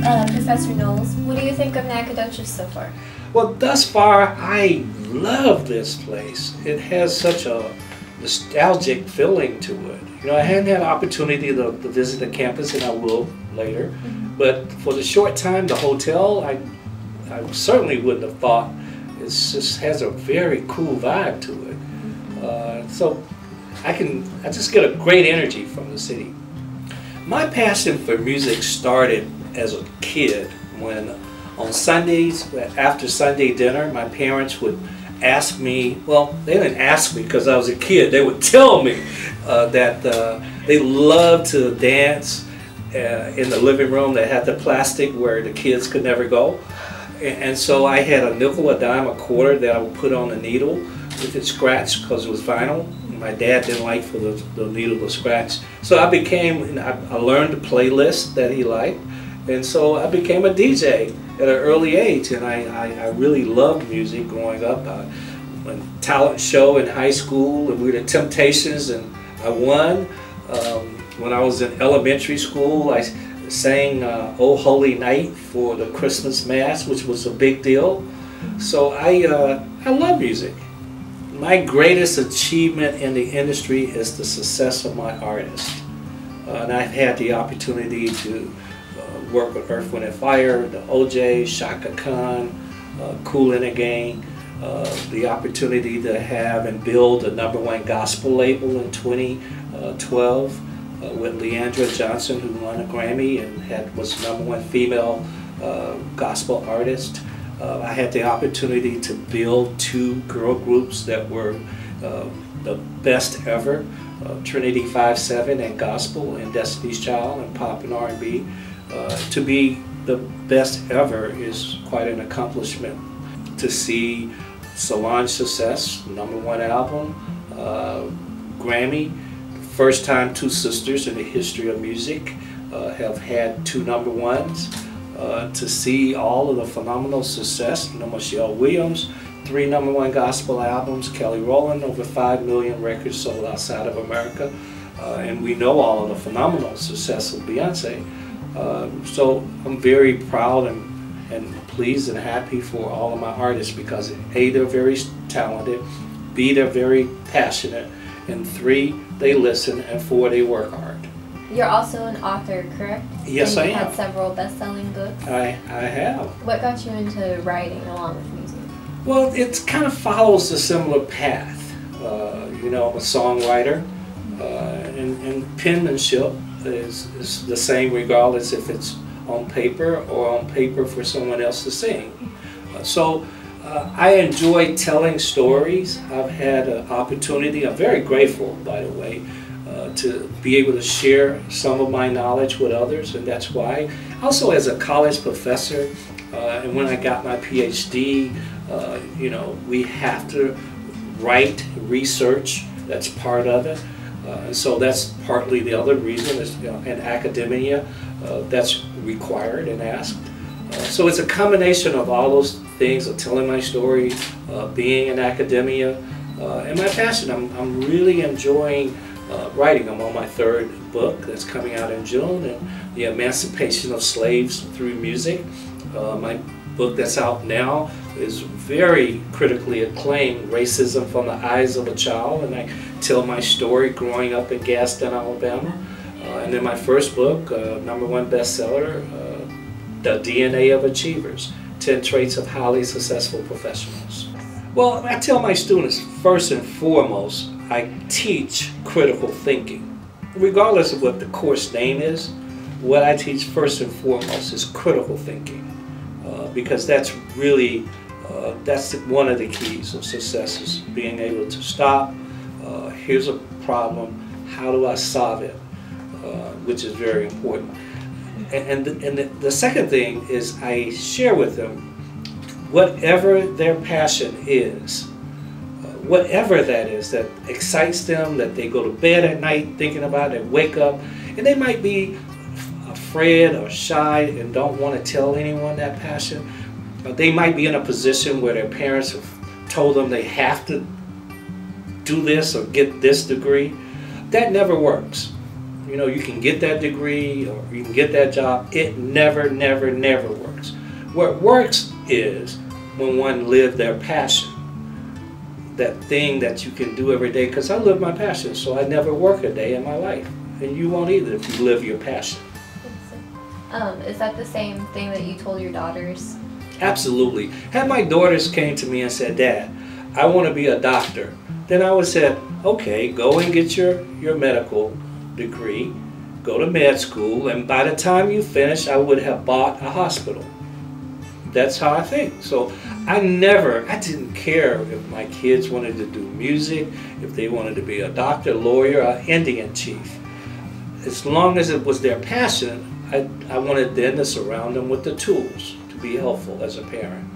Professor Knowles, what do you think of Nacogdoches so far? Well, thus far, I love this place. It has such a nostalgic feeling to it. You know, I hadn't had an opportunity to visit the campus, and I will later. But for the short time, the hotel, I certainly wouldn't have thought. It just has a very cool vibe to it. So I just get a great energy from the city. My passion for music started as a kid when on Sundays, after Sunday dinner, my parents would ask me, well, they didn't ask me because I was a kid, they would tell me that they loved to dance in the living room that had the plastic where the kids could never go. And so I had a nickel, a dime, a quarter that I would put on the needle if it scratched because it was vinyl. My dad didn't like for the needle to scratch. So I learned the playlist that he liked. And so I became a DJ at an early age, and I really loved music growing up. I went to a talent show in high school, and we were the Temptations, and I won. When I was in elementary school, I sang "Oh Holy Night" for the Christmas Mass, which was a big deal. So I love music. My greatest achievement in the industry is the success of my artists. And I've had the opportunity to work with Earth, Wind & Fire, the OJ, Shaka Khan, Kool and the Gang, the opportunity to have and build a #1 gospel label in 2012 with Leandra Johnson, who won a Grammy and was #1 female gospel artist. I had the opportunity to build 2 girl groups that were the best ever, Trinity 5-7 and gospel, and Destiny's Child and pop and R&B. To be the best ever is quite an accomplishment. To see Solange's success, #1 album, Grammy, first time 2 sisters in the history of music have had 2 #1s. To see all of the phenomenal success, Michelle Williams, 3 #1 gospel albums, Kelly Rowland, over 5 million records sold outside of America, and we know all of the phenomenal success of Beyonce. So I'm very proud and pleased and happy for all of my artists because A, they're very talented, B, they're very passionate, and 3, they listen, and 4, they work hard. You're also an author, correct? Yes, I am. And you've had several best-selling books. I have. What got you into writing along with music? Well, it kind of follows a similar path. You know, I'm a songwriter, and penmanship is the same regardless if it's on paper or on paper for someone else to sing. So I enjoy telling stories. I've had an opportunity, I'm very grateful, by the way, to be able to share some of my knowledge with others, and that's why. Also, as a college professor, and when I got my PhD, you know, we have to write, research. That's part of it. So that's partly the other reason is, you know, in academia, that's required and asked. So it's a combination of all those things, of telling my story, being in academia, and my passion. I'm really enjoying writing. I'm on my 3rd book that's coming out in June, and the emancipation of slaves through music. My book that's out now is very critically acclaimed, Racism from the Eyes of a Child, and I tell my story growing up in Gaston, Alabama. And then my first book, #1 bestseller, The DNA of Achievers, 10 Traits of Highly Successful Professionals. Well, I tell my students, first and foremost, I teach critical thinking. Regardless of what the course name is, what I teach first and foremost is critical thinking. Because that's really, that's one of the keys of success, is being able to stop, here's a problem, how do I solve it, which is very important. And the second thing is I share with them whatever their passion is, whatever that is that excites them, that they go to bed at night thinking about it, wake up, and they might be afraid or shy and don't want to tell anyone that passion. They might be in a position where their parents have told them they have to do this or get this degree. That never works. you know, you can get that degree or you can get that job. It never, never, never works. What works is when one lives their passion, that thing that you can do every day. Because I live my passion, so I never work a day in my life. And you won't either if you live your passion. Is that the same thing that you told your daughters? Absolutely. Had my daughters came to me and said, Dad, I want to be a doctor, then I would say, okay, go and get your medical degree, go to med school, and by the time you finish, I would have bought a hospital. That's how I think. So I didn't care if my kids wanted to do music, if they wanted to be a doctor, lawyer, or Indian chief. As long as it was their passion, I wanted then to surround them with the tools to be helpful as a parent.